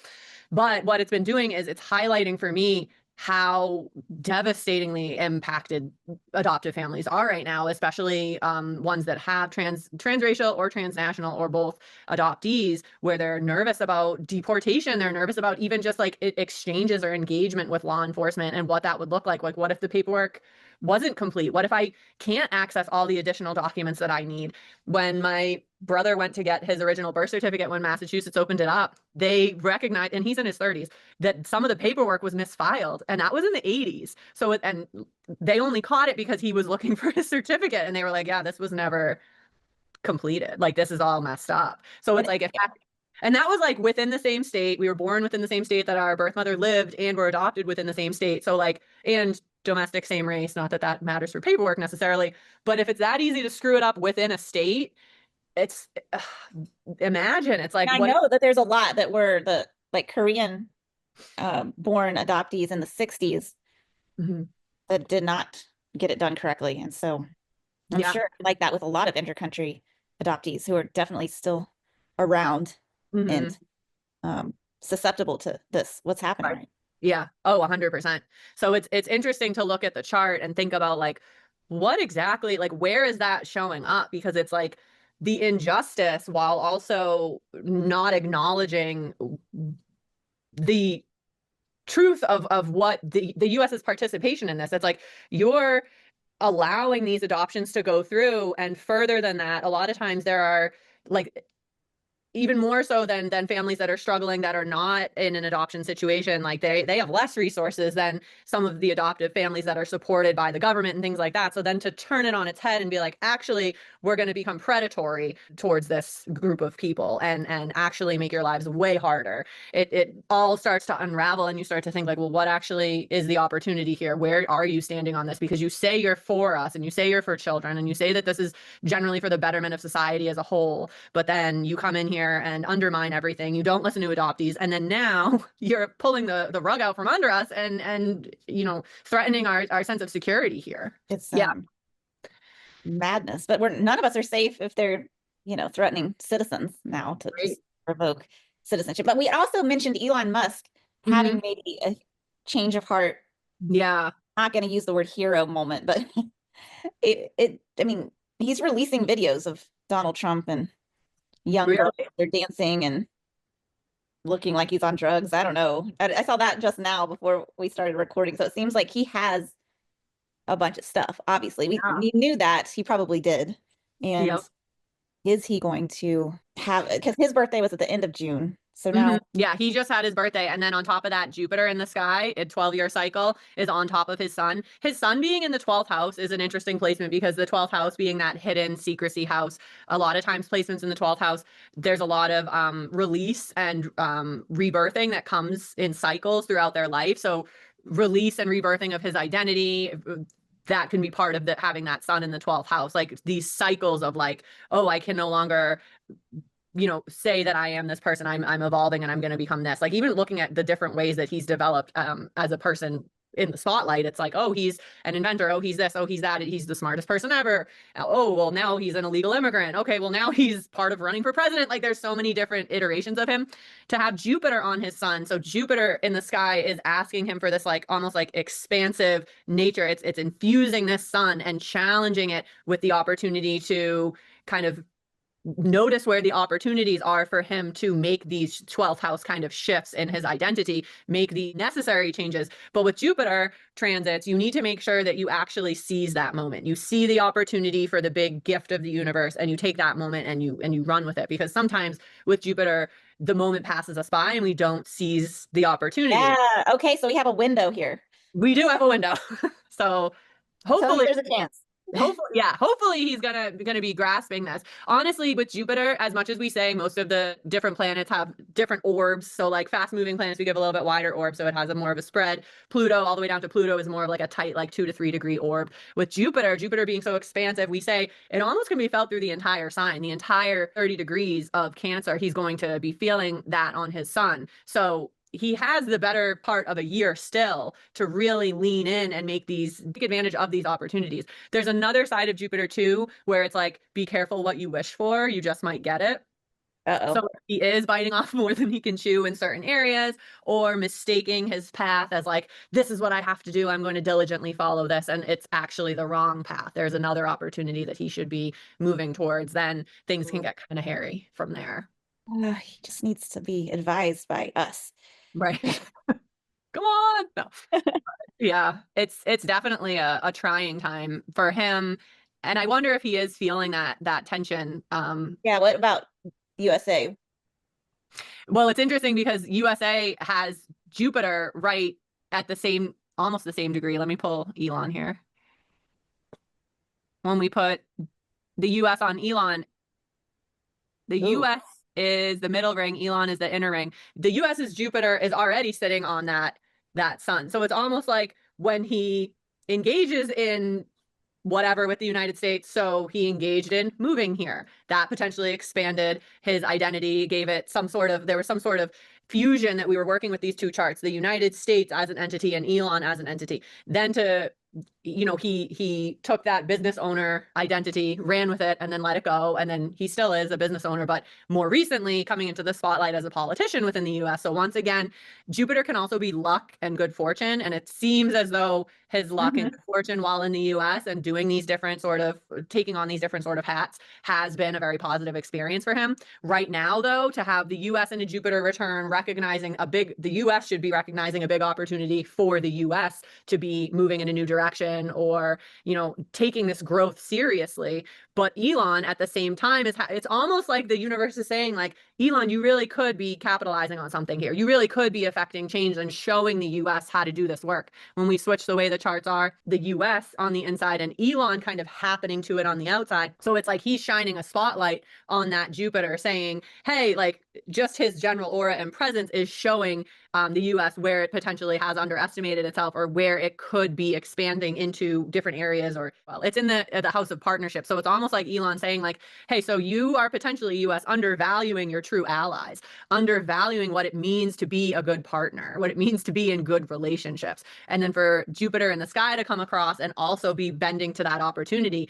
But what it's been doing is it's highlighting for me how devastatingly impacted adoptive families are right now, especially ones that have transracial or transnational or both adoptees, where they're nervous about deportation. They're nervous about even just like exchanges or engagement with law enforcement and what that would look like. Like, what if the paperwork wasn't complete? What if I can't access all the additional documents that I need? When my brother went to get his original birth certificate when Massachusetts opened it up, they recognized, and he's in his 30s, that some of the paperwork was misfiled, and that was in the 80s. So, and they only caught it because he was looking for his certificate, and they were like, yeah, this was never completed. Like, this is all messed up. So and it's like, if that, and that was like within the same state. We were born within the same state that our birth mother lived and were adopted within the same state. So, like, and domestic same race, not that that matters for paperwork necessarily, but if it's that easy to screw it up within a state, it's imagine it's like I what. know that there's a lot that were the like Korean born adoptees in the 60s Mhm. that did not get it done correctly. And so I'm Yeah. sure like that with a lot of intercountry adoptees who are definitely still around Hmm. and susceptible to this, what's happening Right. right. Yeah. Oh, 100%. So it's interesting to look at the chart and think about like what exactly, like where is that showing up? Because it's like the injustice while also not acknowledging the truth of what the US's participation in this. It's like you're allowing these adoptions to go through, and further than that, a lot of times there are like even more so than families that are struggling that are not in an adoption situation, like they have less resources than some of the adoptive families that are supported by the government and things like that. So then to turn it on its head and be like, actually we're going to become predatory towards this group of people and actually make your lives way harder, it all starts to unravel, and you start to think like, well, what actually is the opportunity here? Where are you standing on this? Because you say you're for us, and you say you're for children, and you say that this is generally for the betterment of society as a whole, but then you come in here and undermine everything. You don't listen to adoptees, and then now you're pulling the rug out from under us and threatening our sense of security here. It's Yeah, madness, but we're none of us are safe if they're, threatening citizens now to right. just revoke citizenship. But we also mentioned Elon Musk Hmm. having maybe a change of heart. Yeah. Not going to use the word hero moment, but I mean, he's releasing videos of Donald Trump and young girls, Really. they're dancing and looking like he's on drugs. I don't know. I saw that just now before we started recording. So it seems like he has a bunch of stuff. Obviously, Yeah. we knew that he probably did. And Yep. is he going to have, because his birthday was at the end of June. So Hmm. now Yeah, he just had his birthday. And then on top of that, Jupiter in the sky, a 12-year cycle, is on top of his sun. His sun being in the 12th house is an interesting placement because the 12th house being that hidden secrecy house, a lot of times placements in the 12th house, there's a lot of release and rebirthing that comes in cycles throughout their life. So release and rebirthing of his identity, that can be part of the having that sun in the 12th house, like these cycles of like, oh, I can no longer, say that I am this person. I'm evolving and I'm going to become this. Like even looking at the different ways that he's developed as a person in the spotlight, it's like, oh, he's an inventor. Oh, he's this. Oh, he's that. He's the smartest person ever. Oh, well, now he's an illegal immigrant. Okay, well, now he's part of running for president. Like there's so many different iterations of him. To have Jupiter on his sun, so Jupiter in the sky is asking him for this like almost like expansive nature. It's infusing this sun and challenging it with the opportunity to kind of notice where the opportunities are for him to make these 12th house kind of shifts in his identity, make the necessary changes. But with Jupiter transits, you need to make sure that you actually seize that moment. You see the opportunity for the big gift of the universe and you take that moment and you run with it. Because sometimes with Jupiter, the moment passes us by and we don't seize the opportunity. Yeah. Okay. So we have a window here. We do have a window. So hopefully there's a chance. Hopefully he's gonna be grasping this. Honestly, with Jupiter, as much as we say most of the different planets have different orbs, so like fast moving planets, we give a little bit wider orb, so it has a more of a spread. Pluto, all the way down to Pluto, is more of like a tight, like 2 to 3 degree orb. With Jupiter being so expansive, we say it almost can be felt through the entire sign, the entire 30 degrees of Cancer. He's going to be feeling that on his sun. So he has the better part of a year still to really lean in and take advantage of these opportunities. There's another side of Jupiter too, where it's like, be careful what you wish for, you just might get it. Uh-oh. So he is biting off more than he can chew in certain areas, or mistaking his path as like, this is what I have to do, I'm going to diligently follow this, and it's actually the wrong path. There's another opportunity that he should be moving towards. Then things can get kind of hairy from there. He just needs to be advised by us. Right. Come on. No. Yeah, it's definitely a trying time for him. And I wonder if he is feeling that tension. Yeah, what about USA? Well, it's interesting because USA has Jupiter right at almost the same degree. Let me pull Elon here. When we put the US on Elon, the Ooh. US is the middle ring, Elon is the inner ring. The US's Jupiter is already sitting on that sun. So it's almost like when he engages in whatever with the United States, so he engaged in moving here. That potentially expanded his identity, there was some sort of fusion that we were working with these two charts, the United States as an entity and Elon as an entity. Then he took that business owner identity, ran with it, and then let it go. And then he still is a business owner, but more recently coming into the spotlight as a politician within the US. So once again, Jupiter can also be luck and good fortune. And it seems as though his luck and good fortune while in the US and taking on these different sort of hats has been a very positive experience for him. Right now, though, to have the US and a Jupiter return, the US should be recognizing a big opportunity for the US to be moving in a new direction, or taking this growth seriously. But Elon at the same time it's almost like the universe is saying, like, Elon, you really could be capitalizing on something here. You really could be affecting change and showing the US how to do this work. When we switch the way the charts are, the US on the inside and Elon kind of happening to it on the outside. So it's like he's shining a spotlight on that Jupiter, saying, hey, like, just his general aura and presence is showing the US where it potentially has underestimated itself, or where it could be expanding into different areas. Or, well, it's in the house of partnership. So it's almost like Elon saying, like, hey, so you are potentially, US, undervaluing your true allies, undervaluing what it means to be a good partner, what it means to be in good relationships. And then for Jupiter in the sky to come across and also be bending to that opportunity,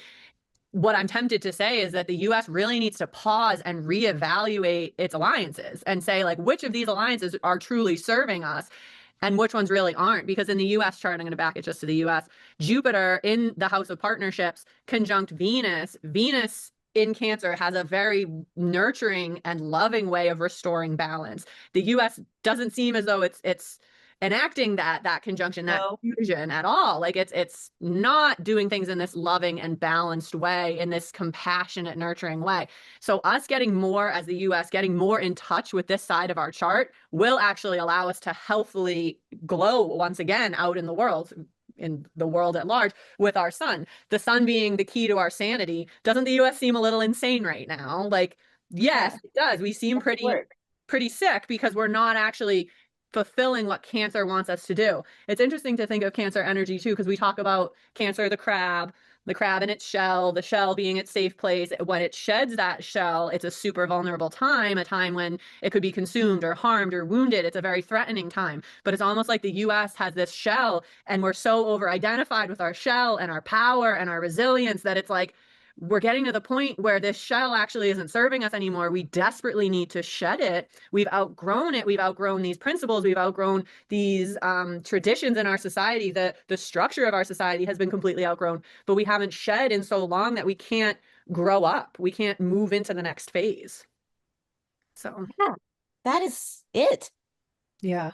what I'm tempted to say is that the US really needs to pause and reevaluate its alliances and say, like, which of these alliances are truly serving us and which ones really aren't. Because in the US chart, I'm going to back it just to the US, Jupiter in the house of partnerships conjunct Venus in Cancer has a very nurturing and loving way of restoring balance. The US doesn't seem as though it's enacting that conjunction, that fusion at all. Like it's not doing things in this loving and balanced way, in this compassionate, nurturing way. So us getting more, as the US, getting more in touch with this side of our chart will actually allow us to healthily glow once again out in the world at large with our sun. The sun being the key to our sanity. Doesn't the US seem a little insane right now? Like, yes, it does. We seem pretty sick because we're not actually fulfilling what Cancer wants us to do. It's interesting to think of Cancer energy too, because we talk about Cancer, the crab in its shell, the shell being its safe place. When it sheds that shell, it's a super vulnerable time, a time when it could be consumed or harmed or wounded. It's a very threatening time. But it's almost like the US has this shell, and we're so over identified with our shell and our power and our resilience that it's like, we're getting to the point where this shell actually isn't serving us anymore. We desperately need to shed it. We've outgrown it. We've outgrown these principles. We've outgrown these traditions in our society. The structure of our society has been completely outgrown, but we haven't shed in so long that we can't grow up. We can't move into the next phase. So, Yeah, that is it. yeah.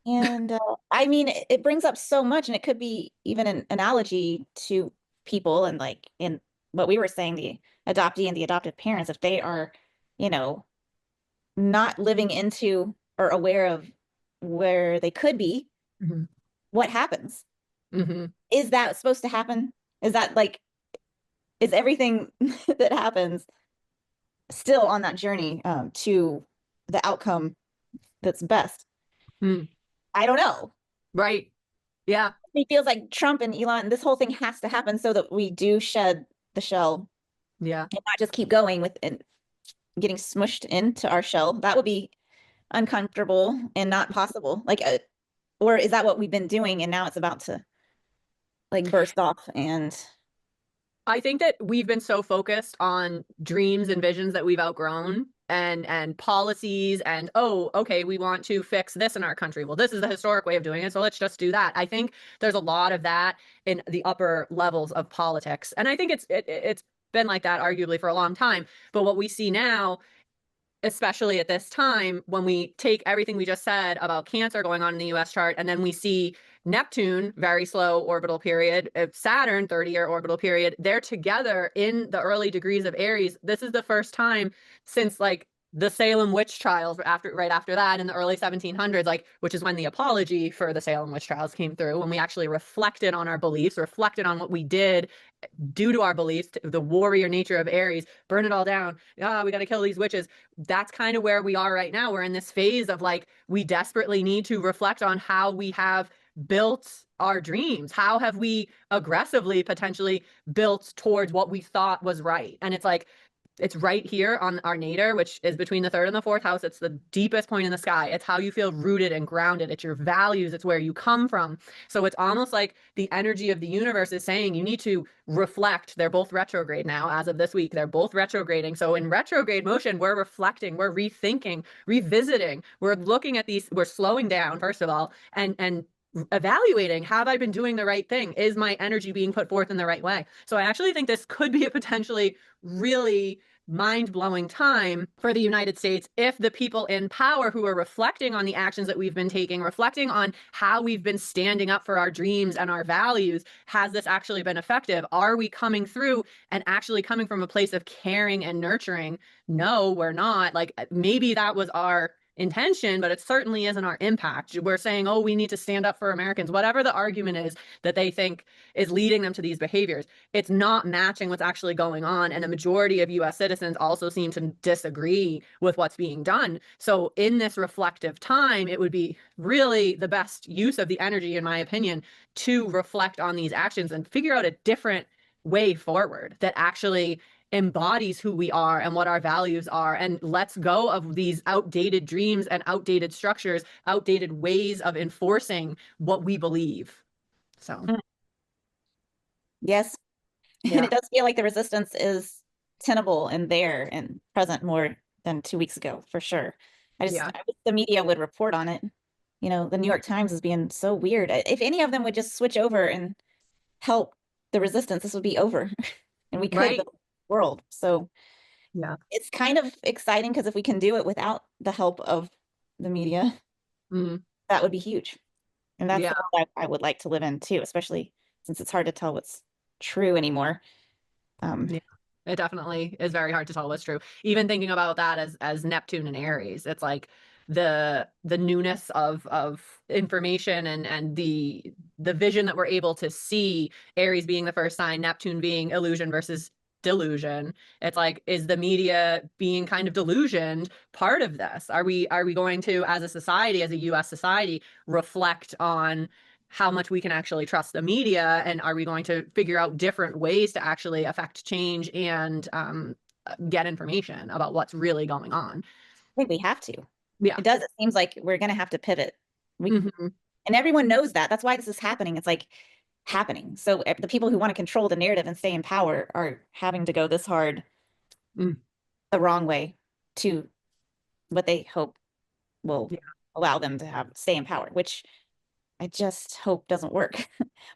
And I mean, it brings up so much, and it could be even an analogy to people and like in what we were saying, the adoptee and the adopted parents, if they are, you know, not living into or aware of where they could be, Hmm. what happens? Hmm. Is that supposed to happen? Is that like, is everything that happens still on that journey to the outcome that's best? Mm. I don't know. Right. Yeah. It feels like Trump and Elon, this whole thing has to happen so that we do shed the shell Yeah. and not just keep going with and getting smushed into our shell. That would be uncomfortable and not possible. Like, or is that what we've been doing and now it's about to like burst off and I think that we've been so focused on dreams and visions that we've outgrown and policies and, oh, okay, we want to fix this in our country. Well, this is the historic way of doing it, so let's just do that. I think there's a lot of that in the upper levels of politics. And I think it's been like that arguably for a long time. But what we see now, especially at this time, when we take everything we just said about Cancer going on in the US chart, and then we see Neptune, very slow orbital period, Saturn, 30-year orbital period, they're together in the early degrees of Aries. This is the first time since like the Salem witch trials right after that in the early 1700s, like, which is when the apology for the Salem witch trials came through, when we actually reflected on our beliefs, reflected on what we did due to our beliefs, the warrior nature of Aries, burn it all down. Ah, we got to kill these witches. That's kind of where we are right now. We're in this phase of like, we desperately need to reflect on how we have built our dreams. How have we aggressively potentially built towards what we thought was right? And it's like, it's right here on our nadir, which is between the third and the fourth house. It's the deepest point in the sky. It's how you feel rooted and grounded. It's your values. It's where you come from. So it's almost like the energy of the universe is saying you need to reflect. They're both retrograde now as of this week. They're both retrograding. So in retrograde motion, we're reflecting, we're rethinking, revisiting. We're looking at these, we're slowing down, first of all, and evaluating, have I been doing the right thing? Is my energy being put forth in the right way? So I actually think this could be a potentially really mind-blowing time for the United States if the people in power who are reflecting on the actions that we've been taking, reflecting on how we've been standing up for our dreams and our values, has this actually been effective? Are we coming through and actually coming from a place of caring and nurturing? No, we're not. Like maybe that was our intention, but it certainly isn't our impact. We're saying, oh, we need to stand up for Americans, whatever the argument is that they think is leading them to these behaviors. It's not matching what's actually going on. And the majority of US citizens also seem to disagree with what's being done. So in this reflective time, it would be really the best use of the energy, in my opinion, to reflect on these actions and figure out a different way forward that actually embodies who we are and what our values are, and lets go of these outdated dreams and outdated structures, outdated ways of enforcing what we believe. So, yes. And yeah, it does feel like the resistance is tenable and there and present more than 2 weeks ago, for sure. yeah, I wish the media would report on it. You know, the New York Times is being so weird. If any of them would just switch over and help the resistance, this would be over and we could right. build a world. So Yeah. it's kind of exciting because if we can do it without the help of the media, Mm, that would be huge. And that's yeah. the world I would like to live in too, especially since it's hard to tell what's true anymore. Um, Yeah. It definitely is very hard to tell what's true. Even thinking about that as Neptune and Aries, it's like the newness of information and the vision that we're able to see, Aries being the first sign, Neptune being illusion versus delusion. It's like, is the media being kind of delusioned part of this? Are we going to, as a society, as a US society, reflect on how much we can actually trust the media? And are we going to figure out different ways to actually affect change and get information about what's really going on? I think we have to. Yeah. It does. It seems like we're going to have to pivot. We Hmm. And everyone knows that. That's why this is happening. It's like happening. So the people who want to control the narrative and stay in power are having to go this hard Mm. the wrong way to what they hope will Yeah. allow them to have stay in power, which I just hope doesn't work.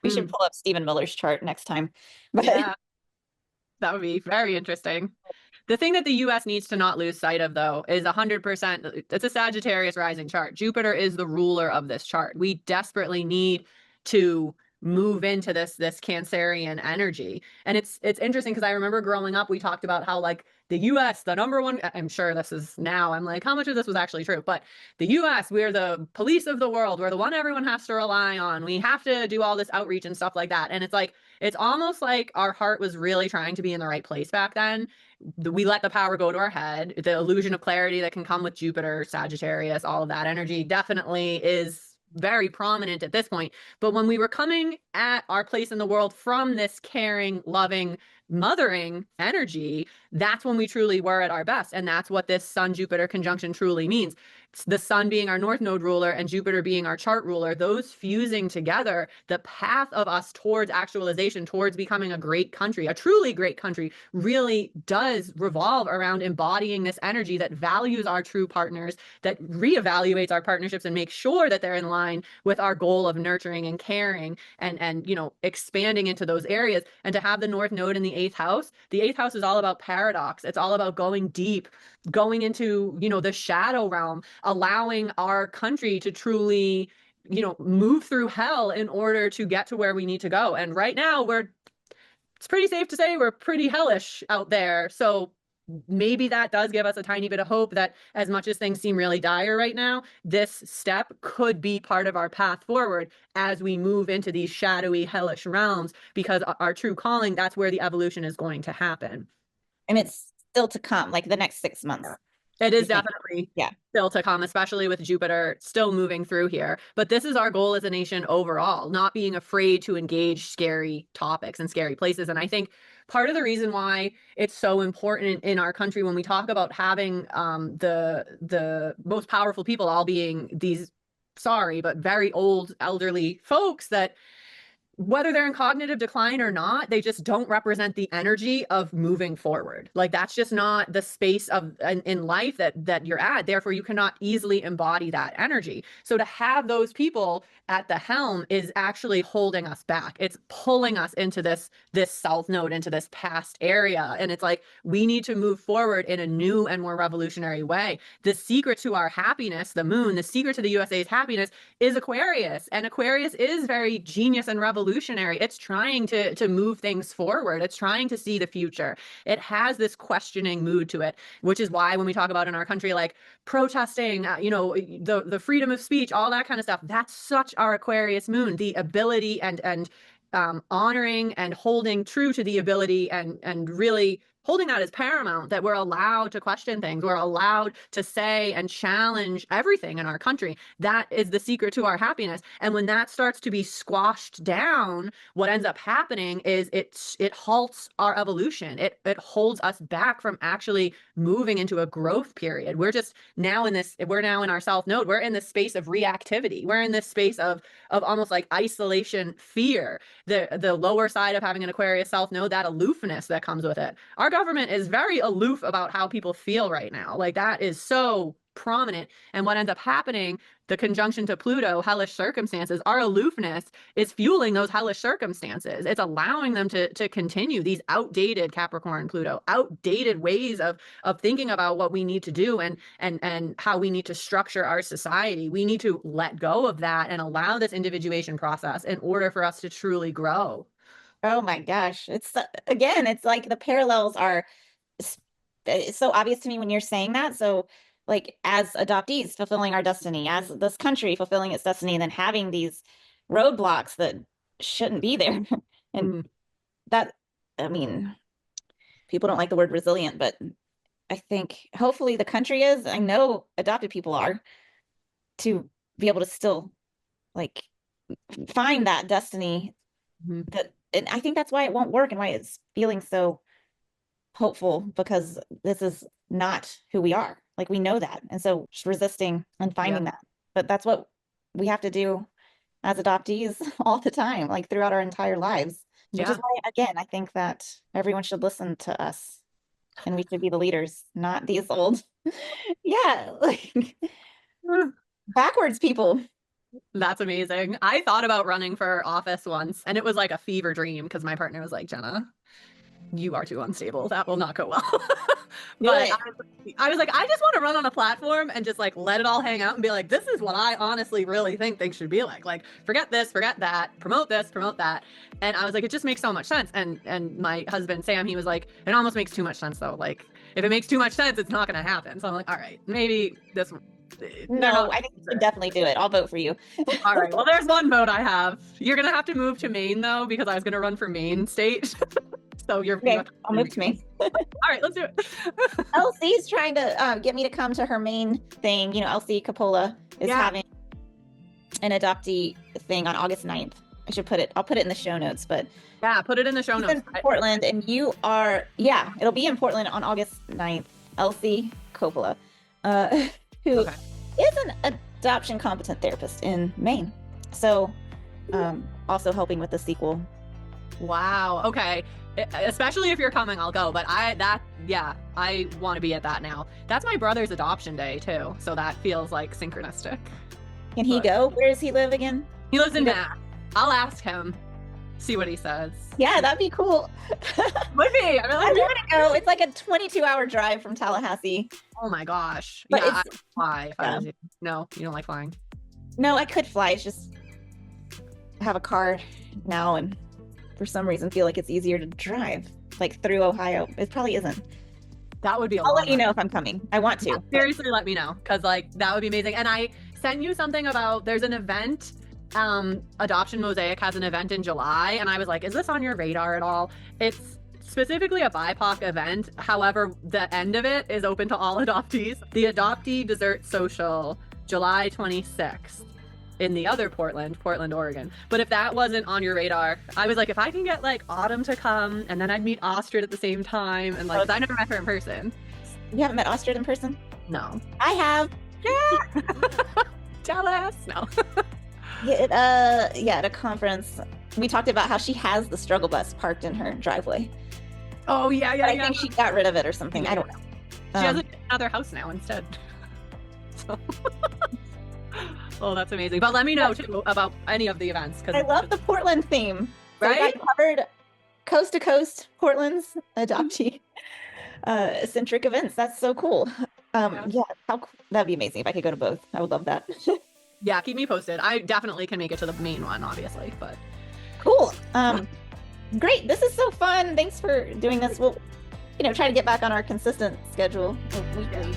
We should Mm. pull up Stephen Miller's chart next time. But Yeah, that would be very interesting. The thing that the US needs to not lose sight of, though, is 100%. It's a Sagittarius rising chart. Jupiter is the ruler of this chart. We desperately need to move into this Cancerian energy. And it's interesting because I remember growing up, we talked about how like the US, the number one, I'm sure this is now, I'm like, how much of this was actually true? But the US, we're the police of the world. We're the one everyone has to rely on. We have to do all this outreach and stuff like that. And it's like, it's almost like our heart was really trying to be in the right place back then. We let the power go to our head. The illusion of clarity that can come with Jupiter, Sagittarius, all of that energy definitely is very prominent at this point. But when we were coming at our place in the world from this caring, loving, mothering energy, that's when we truly were at our best. And that's what this Sun Jupiter conjunction truly means. The Sun being our North Node ruler and Jupiter being our chart ruler, those fusing together, the path of us towards actualization, towards becoming a great country, a truly great country, really does revolve around embodying this energy that values our true partners, that reevaluates our partnerships and makes sure that they're in line with our goal of nurturing and caring and expanding into those areas. And to have the North Node in the eighth house is all about paradox. It's all about going deep, going into the shadow realm, allowing our country to truly move through hell in order to get to where we need to go. And right now it's pretty safe to say we're pretty hellish out there. So maybe that does give us a tiny bit of hope that as much as things seem really dire right now, this step could be part of our path forward as we move into these shadowy, hellish realms, because our true calling, that's where the evolution is going to happen. and it's still to come, like the next 6 months, It you is think? definitely Yeah. still to come, especially with Jupiter still moving through here. But this is our goal as a nation overall, not being afraid to engage scary topics and scary places. And I think part of the reason why it's so important in our country when we talk about having the most powerful people all being these sorry but very old elderly folks that whether they're in cognitive decline or not, they just don't represent the energy of moving forward. Like that's just not the space of in life that you're at. Therefore, you cannot easily embody that energy. So to have those people at the helm is actually holding us back. It's pulling us into this south node, into this past area. And it's like we need to move forward in a new and more revolutionary way. The secret to our happiness, the moon, the secret to the USA's happiness is Aquarius. And Aquarius is very genius and revolutionary. It's trying to move things forward. It's trying to see the future. It has this questioning mood to it, which is why when we talk about in our country, like protesting, the freedom of speech, all that kind of stuff, that's such our Aquarius moon, the ability and honoring and holding true to the ability and really holding that as paramount, that we're allowed to question things. We're allowed to say and challenge everything in our country. That is the secret to our happiness. And when that starts to be squashed down, what ends up happening is it halts our evolution. It holds us back from actually moving into a growth period. We're now in our south node. We're in this space of reactivity. We're in this space of almost like isolation, fear. The lower side of having an Aquarius south node, that aloofness that comes with it. Our government is very aloof about how people feel right now. Like that is so prominent. And what ends up happening, the conjunction to Pluto, hellish circumstances, our aloofness is fueling those hellish circumstances. It's allowing them to continue these outdated Capricorn Pluto, outdated ways of thinking about what we need to do and how we need to structure our society. We need to let go of that and allow this individuation process in order for us to truly grow. Oh my gosh. Again, it's like the parallels are it's so obvious to me when you're saying that. So, like, as adoptees fulfilling our destiny, as this country fulfilling its destiny, and then having these roadblocks that shouldn't be there. And Mhm. that, I mean, people don't like the word resilient, but I think hopefully the country is, I know adopted people are, to be able to still like find that destiny that, and I think that's why it won't work and why it's feeling so hopeful, because this is not who we are. Like we know that. And so just resisting and finding that. But that's what we have to do as adoptees all the time, like throughout our entire lives. Which is why, again, I think that everyone should listen to us and we should be the leaders, not these old, like backwards people. That's amazing. I thought about running for office once, and it was like a fever dream because my partner was like, Jenna, you are too unstable. That will not go well. But I was like, I just want to run on a platform and just like let it all hang out and be like, this is what I honestly really think things should be like. Like, forget this, forget that, promote this, promote that. And I was like, it just makes so much sense. And my husband, Sam, he was like, it almost makes too much sense though. Like, if it makes too much sense, it's not going to happen. So I'm like, all right, maybe this. No, I think you should definitely do it. I'll vote for you. All right. Well, there's one vote I have. You're going to have to move to Maine though, because I was going to run for Maine state. So you're okay. I'll move to Maine. All right, let's do it. Elsie's trying to get me to come to her Maine thing. You know, Elsie Coppola is having an adoptee thing on August 9th. I'll put it in the show notes, but yeah, put it in the show notes. In Portland, and you are, it'll be in Portland on August 9th. Elsie Coppola, who is an adoption competent therapist in Maine. So, also helping with the sequel. Wow. Okay. Especially if you're coming, I'll go. But I want to be at that now. That's my brother's adoption day too. So that feels like synchronistic. Can he go? Where does he live again? He lives in Mass. I'll ask him, see what he says. Yeah, that'd be cool. Would be. I want to go. It's like a 22-hour drive from Tallahassee. Oh my gosh. But I would fly if I was you. No, you don't like flying? No, I could fly. It's just I have a car now, and for some reason feel like it's easier to drive like through Ohio. It probably isn't. That would be I'll let you know if I'm coming. I want to. Yeah, seriously, let me know, because like that would be amazing. And I sent you something about, there's an event, Adoption Mosaic has an event in July, and I was like, is this on your radar at all? It's specifically a BIPOC event. However, the end of it is open to all adoptees. The Adoptee Dessert Social, July 26th. In the other Portland, Oregon. But if that wasn't on your radar, I was like, if I can get like Autumn to come, and then I'd meet Astrid at the same time, and like, I never met her in person. You haven't met Astrid in person? No. I have. Yeah. Jealous. No. At a conference, we talked about how she has the struggle bus parked in her driveway. Oh yeah. I think she got rid of it or something. Yeah. I don't know. She has another house now instead. So. Oh, that's amazing. But let me know too about any of the events, because I love the Portland theme. So right? I covered coast to coast Portland's adoptee centric events. That's so cool. How cool. That'd be amazing if I could go to both. I would love that. Yeah, keep me posted. I definitely can make it to the main one, obviously, but cool. Great. This is so fun. Thanks for doing this. We'll, try to get back on our consistent schedule of weekly.